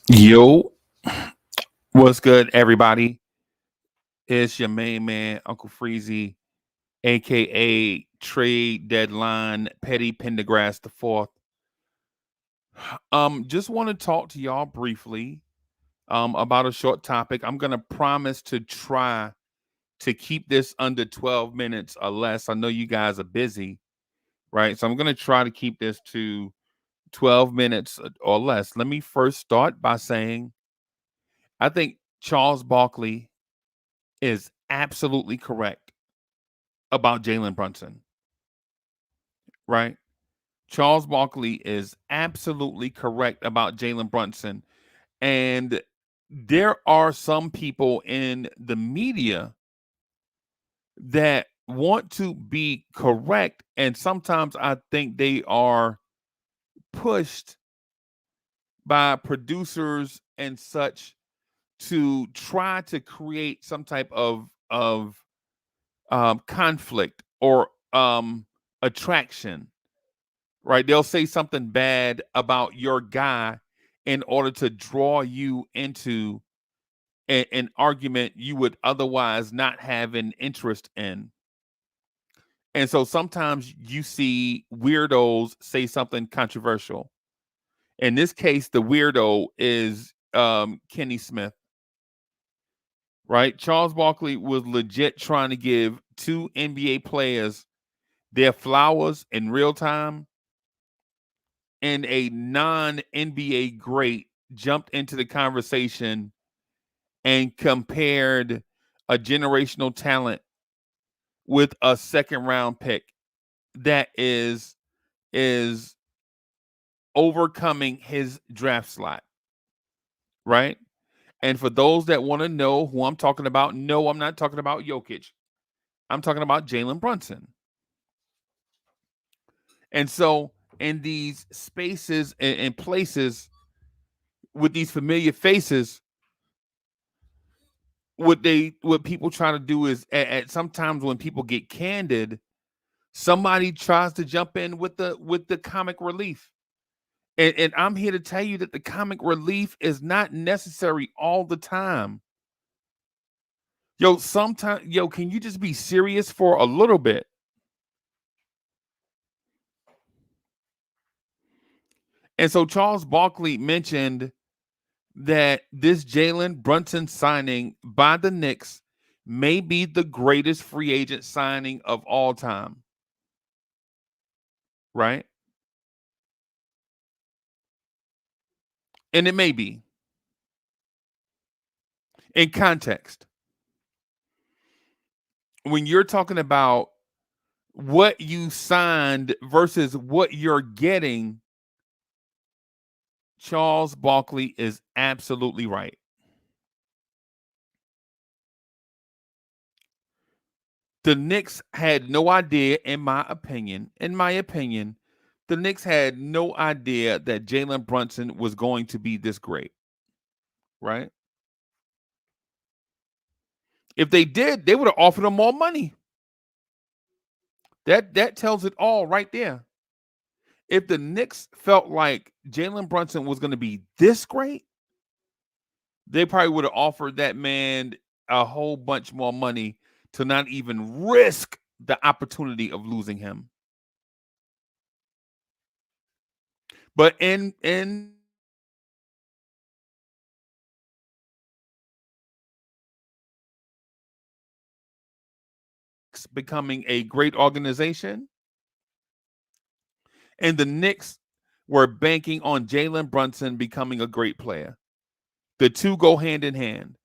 Yo, what's good, everybody? It's your main man, Uncle Freezie, aka Trade Deadline Petty Pendergrass the Fourth. Just want to talk to y'all briefly about a short topic. I'm gonna promise to try to keep this under 12 minutes or less. I know you guys are busy, right? So I'm gonna try to keep this to 12 minutes or less. Let me first start by saying I think Charles Barkley is absolutely correct about Jalen Brunson, right? Charles Barkley is absolutely correct about Jalen Brunson. And there are some people in the media that want to be correct. And sometimes I think they are pushed by producers and such to try to create some type of conflict or attraction, right? They'll say something bad about your guy in order to draw you into an argument you would otherwise not have an interest in. And so sometimes you see weirdos say something controversial. In this case, the weirdo is Kenny Smith, right? Charles Barkley was legit trying to give two NBA players their flowers in real time, and a non NBA great jumped into the conversation and compared a generational talent with a second round pick that is overcoming his draft slot, right? And for those that want to know who I'm talking about, no, I'm not talking about Jokic. I'm talking about Jalen Brunson. And so in these spaces and places with these familiar faces, what people try to do is at sometimes when people get candid, somebody tries to jump in with the comic relief. And I'm here to tell you that the comic relief is not necessary all the time. Yo, sometimes, yo, can you just be serious for a little bit? And so Charles Barkley mentioned that this Jalen Brunson signing by the Knicks may be the greatest free agent signing of all time, right? And it may be in context. When you're talking about what you signed versus what you're getting, Charles Barkley is absolutely right. The Knicks had no idea, in my opinion, the Knicks had no idea that Jalen Brunson was going to be this great, right? If they did, they would have offered him more money. That tells it all right there. If the Knicks felt like Jalen Brunson was going to be this great, they probably would have offered that man a whole bunch more money to not even risk the opportunity of losing him. But in becoming a great organization, and the Knicks were banking on Jalen Brunson becoming a great player. The two go hand in hand.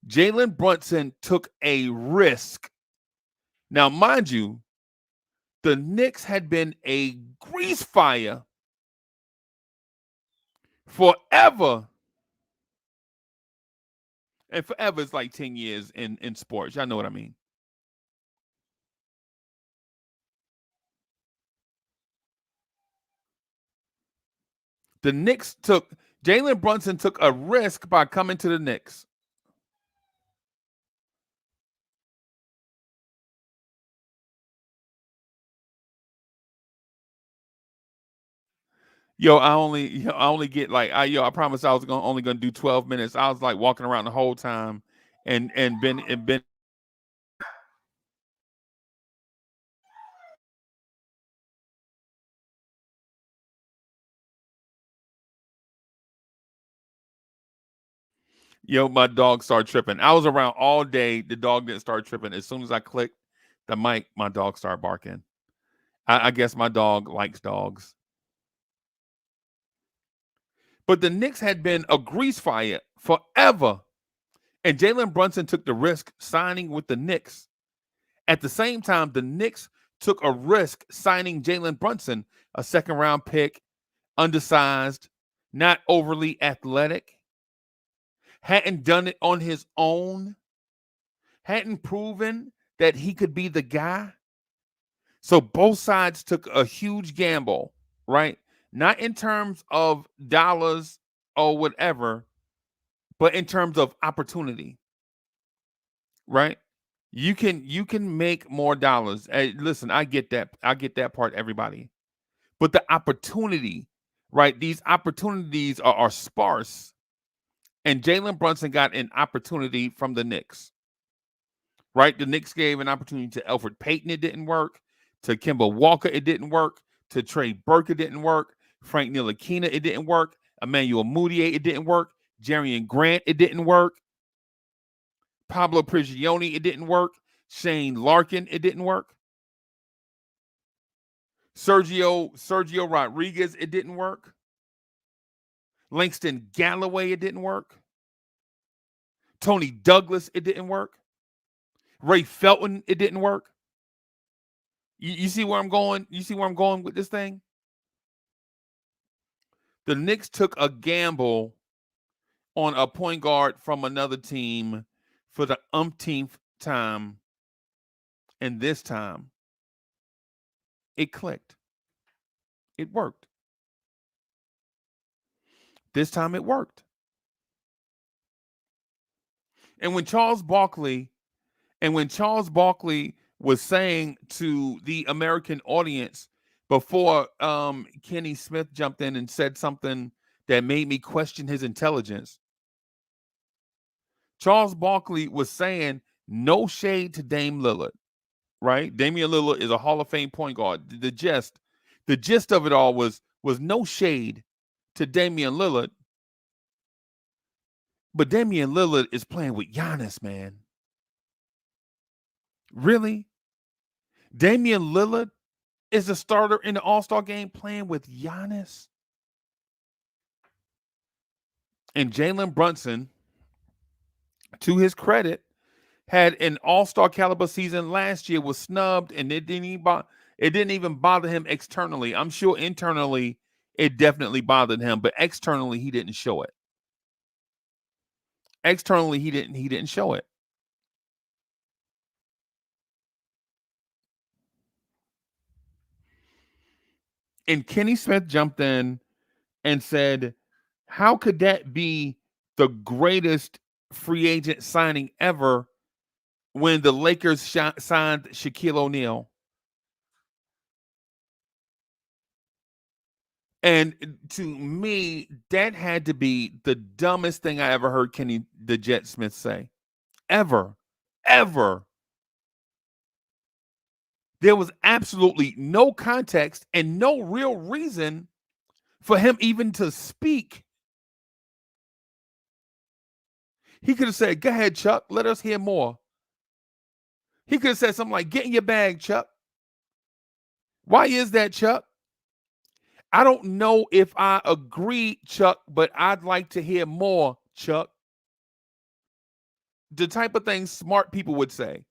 Jalen Brunson took a risk. Now, mind you, the Knicks had been a grease fire forever. And forever is like 10 years in sports. Y'all know what I mean. The Knicks took Jalen Brunson took a risk by coming to the Knicks. I only get like I promised I was only gonna do 12 minutes. I was like walking around the whole time and been my dog started tripping. I was around all day. The dog didn't start tripping. As soon as I clicked the mic, my dog started barking. I guess my dog likes dogs. But the Knicks had been a grease fire forever. And Jalen Brunson took the risk signing with the Knicks. At the same time, the Knicks took a risk signing Jalen Brunson, a second round pick, undersized, not overly athletic, hadn't done it on his own, hadn't proven that he could be the guy. So both sides took a huge gamble, right? Not in terms of dollars or whatever, but in terms of opportunity, right? You can make more dollars. Hey, listen, I get that. I get that part, everybody. But the opportunity, right? These opportunities are sparse. And Jalen Brunson got an opportunity from the Knicks, right? The Knicks gave an opportunity to Elfrid Payton, it didn't work. To Kemba Walker, it didn't work. To Trey Burke, it didn't work. Frank Ntilikina, it didn't work. Emmanuel Mudiay, it didn't work. Jarian Grant, it didn't work. Pablo Prigioni, it didn't work. Shane Larkin, it didn't work. Sergio Rodriguez, it didn't work. Langston Galloway, it didn't work. Tony Douglas, it didn't work. Ray Felton, it didn't work. You see where I'm going? You see where I'm going with this thing? The Knicks took a gamble on a point guard from another team for the umpteenth time, and this time it clicked. It worked. This time it worked. And when Charles Barkley was saying to the American audience before Kenny Smith jumped in and said something that made me question his intelligence, Charles Barkley was saying no shade to Dame Lillard, right? Damian Lillard is a Hall of Fame point guard. The gist of it all was no shade to Damian Lillard, but Damian Lillard is playing with Giannis, man. Really? Damian Lillard is a starter in the All-Star game playing with Giannis? And Jalen Brunson, to his credit, had an All-Star caliber season last year, was snubbed, and it didn't even bother him externally. I'm sure internally it definitely bothered him, but externally he didn't show it. Externally he didn't show it. And Kenny Smith jumped in and said, how could that be the greatest free agent signing ever when the Lakers signed Shaquille O'Neal? And to me, that had to be the dumbest thing I ever heard Kenny the Jet Smith say. Ever. Ever. There was absolutely no context and no real reason for him even to speak. He could have said, go ahead, Chuck, let us hear more. He could have said something like, get in your bag, Chuck. Why is that, Chuck? I don't know if I agree, Chuck, but I'd like to hear more, Chuck. The type of things smart people would say.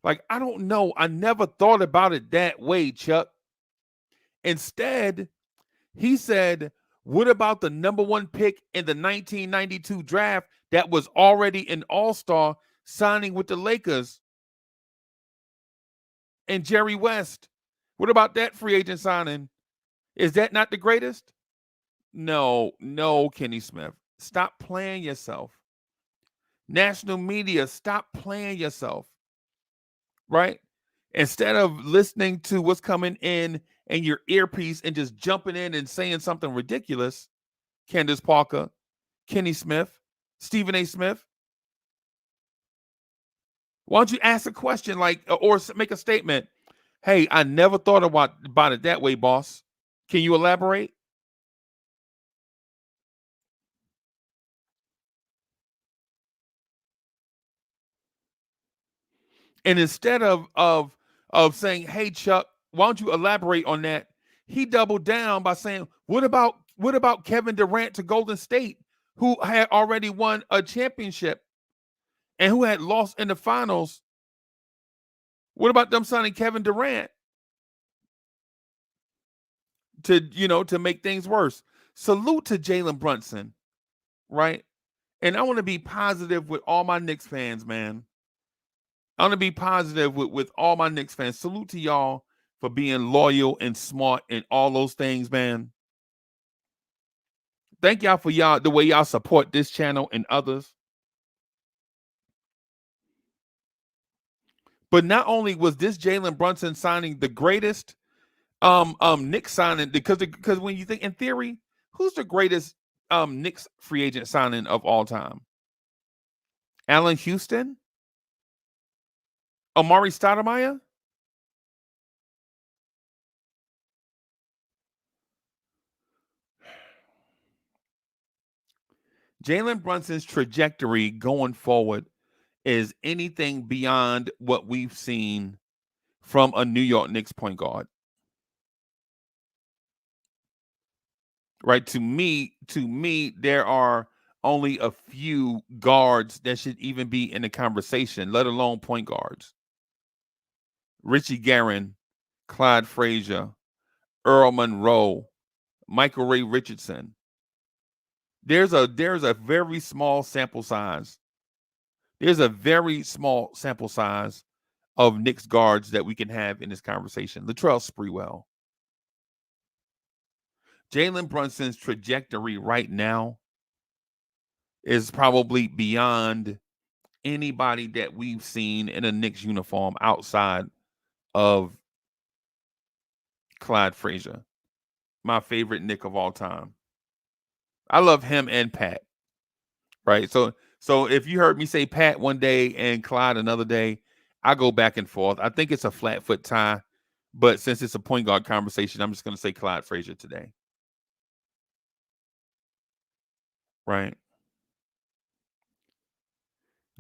Like, I don't know. I never thought about it that way, Chuck. Instead, he said, what about the number one pick in the 1992 draft that was already an all-star signing with the Lakers and Jerry West? What about that free agent signing? Is that not the greatest? No, Kenny Smith. Stop playing yourself. National media, stop playing yourself. Right? Instead of listening to what's coming in and your earpiece and just jumping in and saying something ridiculous, Candace Parker, Kenny Smith, Stephen A. Smith, why don't you ask a question like, or make a statement? Hey, I never thought about it that way, boss. Can you elaborate? And instead of saying, "Hey, Chuck, why don't you elaborate on that?" He doubled down by saying, "What about Kevin Durant to Golden State, who had already won a championship and who had lost in the finals? What about them signing Kevin Durant to make things worse?" Salute to Jalen Brunson, right? And I want to be positive with all my Knicks fans, man. I want to be positive with all my Knicks fans. Salute to y'all for being loyal and smart and all those things, man. Thank y'all for the way y'all support this channel and others. But not only was this Jalen Brunson signing the greatest Knicks signing, because when you think in theory, who's the greatest Knicks free agent signing of all time? Allen Houston? Amari Stoudemire? Jalen Brunson's trajectory going forward is anything beyond what we've seen from a New York Knicks point guard. Right? To me, there are only a few guards that should even be in the conversation, let alone point guards. Richie Guerin, Clyde Frazier, Earl Monroe, Michael Ray Richardson. There's a very small sample size. There's a very small sample size of Knicks guards that we can have in this conversation. Latrell Sprewell. Jalen Brunson's trajectory right now is probably beyond anybody that we've seen in a Knicks uniform outside of Clyde Frazier, my favorite Knick of all time. I love him and Pat, right? So if you heard me say Pat one day and Clyde another day, I go back and forth. I think it's a flat foot tie, but since it's a point guard conversation, I'm just going to say Clyde Frazier today, right?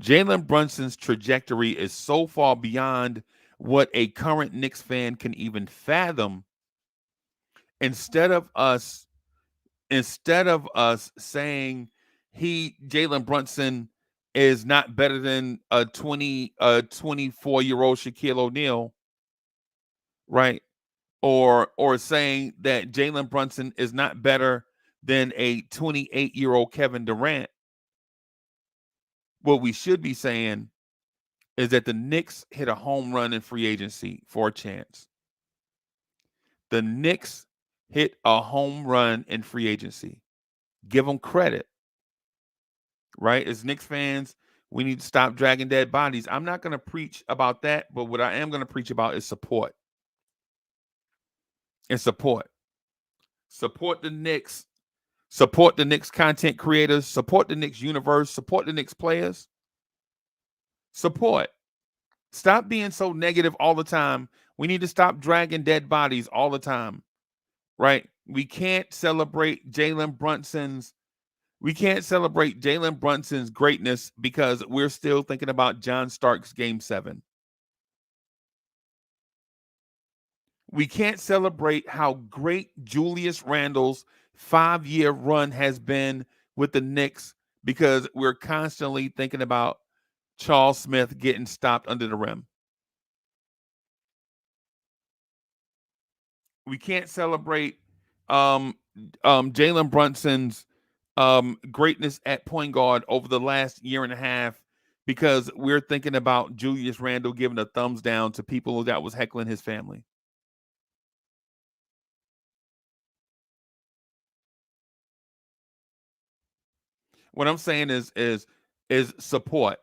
Jalen Brunson's trajectory is so far beyond what a current Knicks fan can even fathom. Instead of us, saying Jalen Brunson is not better than a 24-year-old Shaquille O'Neal, right? Or saying that Jalen Brunson is not better than a 28-year-old Kevin Durant. What we should be saying is that the Knicks hit a home run in free agency for a chance. The Knicks hit a home run in free agency. Give them credit, right? As Knicks fans, we need to stop dragging dead bodies. I'm not going to preach about that, but what I am going to preach about is support. And support. Support the Knicks. Support the Knicks content creators. Support the Knicks universe. Support the Knicks players. Support. Stop being so negative all the time. We need to stop dragging dead bodies all the time, right? We can't celebrate Jalen Brunson's greatness because we're still thinking about John Starks game 7. We can't celebrate how great Julius Randle's 5-year run has been with the Knicks because we're constantly thinking about Charles Smith getting stopped under the rim. We can't celebrate Jalen Brunson's greatness at point guard over the last year and a half because we're thinking about Julius Randle giving a thumbs down to people that was heckling his family. What I'm saying is support.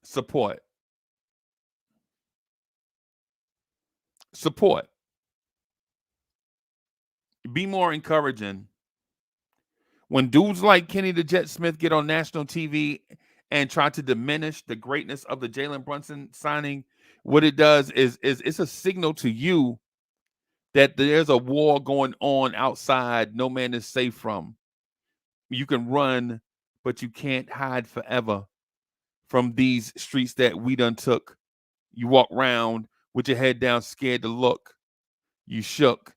Support. Support. Be more encouraging. When dudes like Kenny the Jet Smith get on national TV and try to diminish the greatness of the Jalen Brunson signing, what it does is it's a signal to you that there's a war going on outside no man is safe from. You can run, but you can't hide forever from these streets that we done took. You walk around with your head down, scared to look. You shook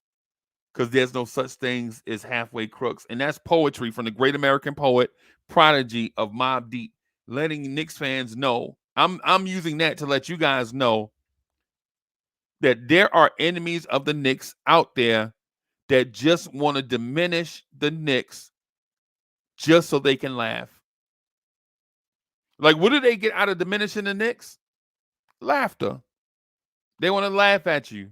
because there's no such things as halfway crooks. And that's poetry from the great American poet, prodigy of Mobb Deep, letting Knicks fans know. I'm using that to let you guys know that there are enemies of the Knicks out there that just want to diminish the Knicks just so they can laugh. Like, what do they get out of diminishing the Knicks? Laughter. They want to laugh at you.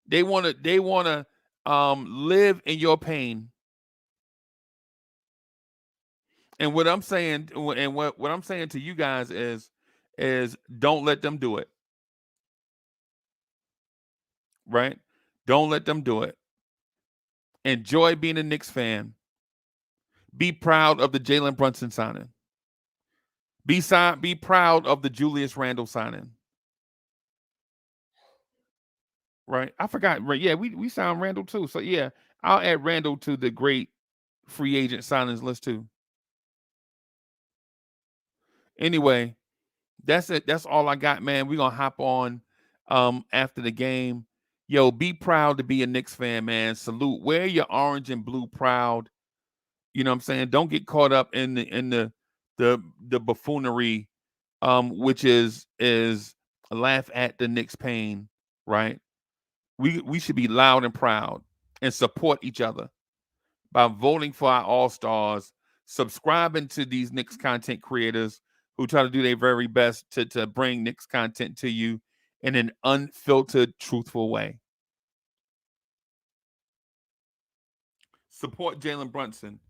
They want to live in your pain. And what I'm saying, and what I'm saying to you guys is don't let them do it. Right? Don't let them do it. Enjoy being a Knicks fan. Be proud of the Jalen Brunson signing. Be proud of the Julius Randle signing. Right? I forgot. Right? Yeah, we signed Randle too. So yeah, I'll add Randle to the great free agent signings list too. Anyway, that's it. That's all I got, man. We're gonna hop on after the game. Yo, be proud to be a Knicks fan, man. Salute. Wear your orange and blue proud. You know what I'm saying? Don't get caught up in the buffoonery, which is laugh at the Knicks pain, right? We should be loud and proud and support each other by voting for our all-stars, subscribing to these Knicks content creators who try to do their very best to bring Knicks content to you in an unfiltered, truthful way. Support Jalen Brunson.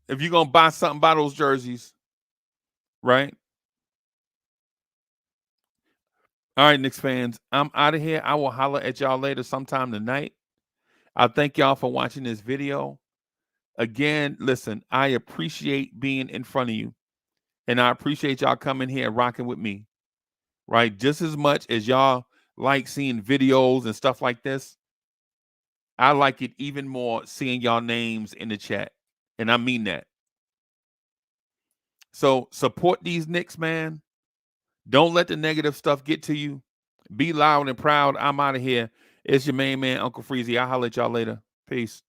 If you're gonna buy something, buy those jerseys, right? All right, Knicks fans, I'm out of here. I will holler at y'all later sometime tonight. I thank y'all for watching this video. Again, listen, I appreciate being in front of you. And I appreciate y'all coming here and rocking with me, right? Just as much as y'all like seeing videos and stuff like this, I like it even more seeing y'all names in the chat. And I mean that. So support these Knicks, man. Don't let the negative stuff get to you. Be loud and proud. I'm out of here. It's your main man, Uncle Freezie. I'll holler at y'all later. Peace.